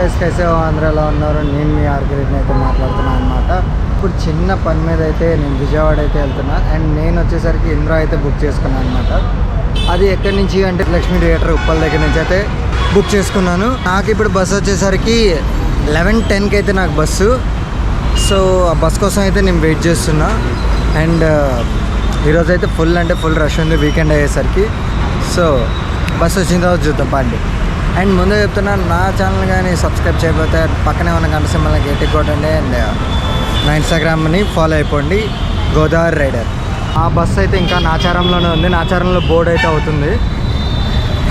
Guys కైసే ఆంధ్రాలో ఉన్నారు. నేను మీ ఆర్గ్రెడ్ని అయితే మాట్లాడుతున్నాను అనమాట. ఇప్పుడు చిన్న పని మీద అయితే నేను విజయవాడ అయితే వెళ్తున్నా. అండ్ నేను వచ్చేసరికి ఇంద్ర అయితే బుక్ చేసుకున్నాను అనమాట. అది ఎక్కడి నుంచి అంటే లక్ష్మీ థియేటర్ ఉప్పల్ దగ్గర నుంచి అయితే బుక్ చేసుకున్నాను. నాకు ఇప్పుడు బస్సు వచ్చేసరికి 11:10కి అయితే నాకు బస్సు. సో ఆ బస్ కోసం అయితే నేను వెయిట్ చేస్తున్నా. అండ్ ఈరోజు అయితే ఫుల్ అంటే ఫుల్ రష్ ఉంది వీకెండ్ అయ్యేసరికి. సో బస్సు వచ్చిన తర్వాత చూద్దాం పండి. అండ్ ముందే చెప్తున్నాను, నా ఛానల్ కానీ సబ్స్క్రైబ్ చేయకపోతే పక్కనే ఉన్న గంట సింబల్ని గట్టి కొట్టండి. అండ్ నా ఇన్స్టాగ్రామ్ని ఫాలో అయిపోండి, గోదావరి రైడర్. ఆ బస్సు అయితే ఇంకా నాచారంలోనే ఉంది. నాచారంలో బోర్డు అయితే అవుతుంది.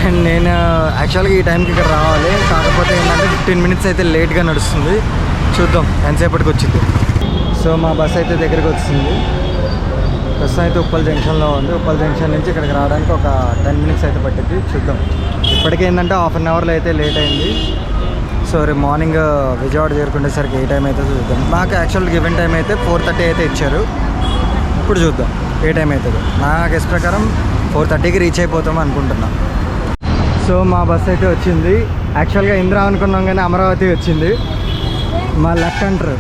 అండ్ నేను యాక్చువల్గా ఈ టైంకి ఇక్కడ రావాలి, కాకపోతే ఏంటంటే 15 మినిట్స్ అయితే లేట్గా నడుస్తుంది. చూద్దాం ఎంతసేపటికి వచ్చింది. సో మా బస్సు అయితే దగ్గరికి వచ్చింది. ప్రస్తుతం అయితే ఉప్పల్ జంక్షన్లో ఉంది. ఉప్పల్ జంక్షన్ నుంచి ఇక్కడికి రావడానికి ఒక 10 మినిట్స్ అయితే పట్టింది. చూద్దాం. ఇప్పటికే ఏంటంటే హాఫ్ అన్ అవర్లో అయితే లేట్ అయింది. సో రేపు మార్నింగ్ విజయవాడ చేరుకునేసరికి ఏ టైం అయితే చూద్దాం. నాకు యాక్చువల్ గివెన్ టైం అయితే 4:30 అయితే ఇచ్చారు. ఇప్పుడు చూద్దాం ఏ టైం అవుతుందో. నా గెస్ ప్రకారం 4:30కి రీచ్ అయిపోతాం అనుకుంటున్నా. సో మా బస్ అయితే వచ్చింది. యాక్చువల్గా ఇంద్ర అనుకున్నాం కానీ అమరావతి వచ్చింది. మా లక్ అంటారు.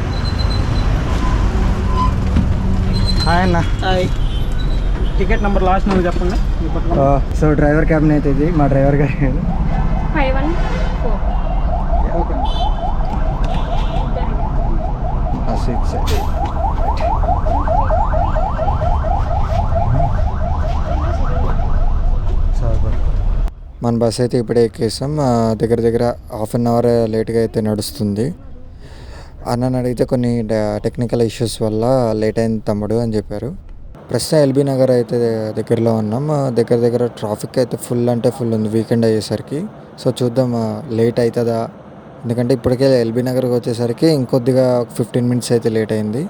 హాయ్ అన్న. టికెట్ నెంబర్ లాస్ట్ నెంబర్ చెప్పండి. సో డ్రైవర్ క్యాబిన్ అయితే ఇది మా డ్రైవర్ గారు. 514. మన బస్ అయితే ఇప్పుడే ఎక్కేసాం. దగ్గర దగ్గర హాఫ్ అన్ అవర్ లేట్గా అయితే నడుస్తుంది. అన్నని అడిగితే కొన్ని టెక్నికల్ ఇష్యూస్ వల్ల లేట్ అయింది తమ్ముడు అని చెప్పారు. ప్రస్తుతం ఎల్బీ నగర్ అయితే దగ్గరలో ఉన్నాం. దగ్గర దగ్గర ట్రాఫిక్ అయితే ఫుల్ అంటే ఫుల్ ఉంది వీకెండ్ అయ్యేసరికి. సో చూద్దాం లేట్ అవుతుందా, ఎందుకంటే ఇప్పటికే ఎల్బీ నగర్కి వచ్చేసరికి ఇంకొద్దిగా 15 మినిట్స్ అయితే లేట్ అయింది.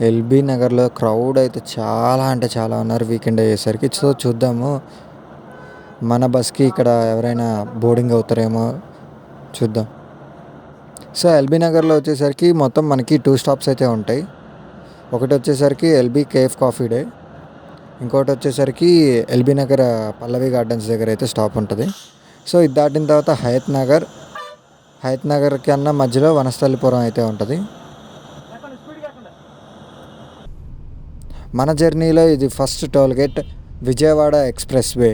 ఎల్బీ నగర్లో క్రౌడ్ అయితే చాలా అంటే చాలా ఉన్నారు వీకెండ్ అయ్యేసరికి. సో చూద్దాము మన బస్కి ఇక్కడ ఎవరైనా బోర్డింగ్ అవుతారేమో చూద్దాం. సో ఎల్బీ నగర్లో వచ్చేసరికి మొత్తం మనకి 2 స్టాప్స్ అయితే ఉంటాయి. ఒకటి వచ్చేసరికి ఎల్బీ కేఫ్ కాఫీ డే, ఇంకోటి వచ్చేసరికి ఎల్బీ నగర్ పల్లవి గార్డెన్స్ దగ్గర అయితే స్టాప్ ఉంటుంది. సో ఇది దాటిన తర్వాత హయత్ నగర్ కన్నా మధ్యలో వనస్థలిపురం అయితే ఉంటుంది. మన జర్నీలో ఇది first toll gate, Vijayawada expressway.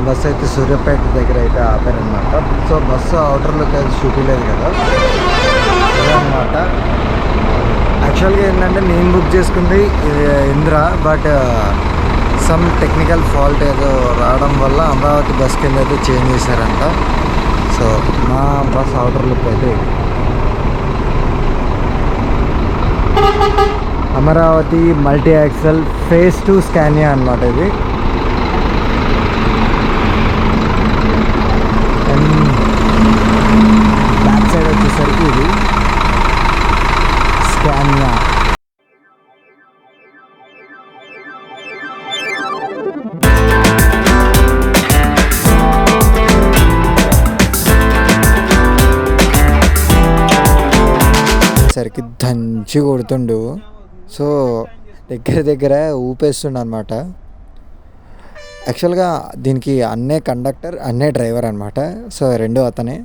Bus అయితే సూర్యాపేట దగ్గర అయితే ఆపారనమాట. సో బస్సు అవుటర్లోకి అయితే చూపించలేదు కదా అదనమాట. యాక్చువల్గా ఏంటంటే నేను బుక్ చేసుకుంది Indra, but some technical fault ఏదో రావడం వల్ల అమరావతి బస్ కింద అయితే చేంజ్ చేశారంట. సో మా బస్ అవుటర్ లుక్ అయితే Amaravati multi axle phase 2 Scania అనమాట ఇది. బ్యాక్ సైడ్ వచ్చేసరికి ఇది స్కానియా. వచ్చేసరికి దంచి కొడుతుండు. సో దగ్గర ఊపేస్తుండు అనమాట. యాక్చువల్గా దీనికి అన్నే కండక్టర్, అన్నే డ్రైవర్ అనమాట. సో రెండు అతనే.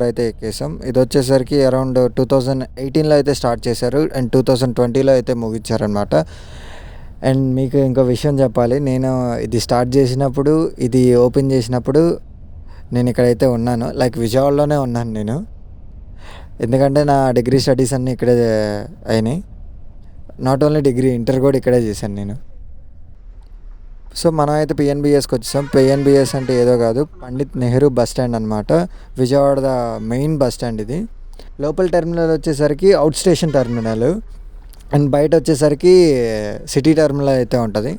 అయితే ఎక్కేసాం. ఇది వచ్చేసరికి అరౌండ్ 2018లో అయితే స్టార్ట్ చేశారు అండ్ 2020లో అయితే ముగించారనమాట. అండ్ మీకు ఇంకో విషయం చెప్పాలి, నేను ఇది స్టార్ట్ చేసినప్పుడు, ఇది ఓపెన్ చేసినప్పుడు నేను ఇక్కడైతే ఉన్నాను, లైక్ విజయవాడలోనే ఉన్నాను నేను. ఎందుకంటే నా డిగ్రీ స్టడీస్ అన్నీ ఇక్కడే అయినాయి. నాట్ ఓన్లీ డిగ్రీ, ఇంటర్ కూడా ఇక్కడే చేశాను నేను. సో మనం అయితే పిఎన్బిఎస్కి వచ్చేసాం. పిఎన్బిఎస్ అంటే ఏదో కాదు, పండిత్ నెహ్రూ బస్ స్టాండ్ అనమాట. విజయవాడ మెయిన్ బస్ స్టాండ్ ఇది. లోపల టెర్మినల్ వచ్చేసరికి అవుట్ స్టేషన్ టెర్మినల్ అండ్ బయట వచ్చేసరికి సిటీ టెర్మినల్ అయితే ఉంటుంది.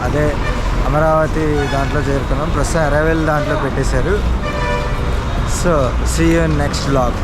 అదే అమరావతి దాంట్లో చేరుకున్నాం. ప్రస్తుతం అరైవల్ దాంట్లో పెట్టేశారు. So see you in next vlog.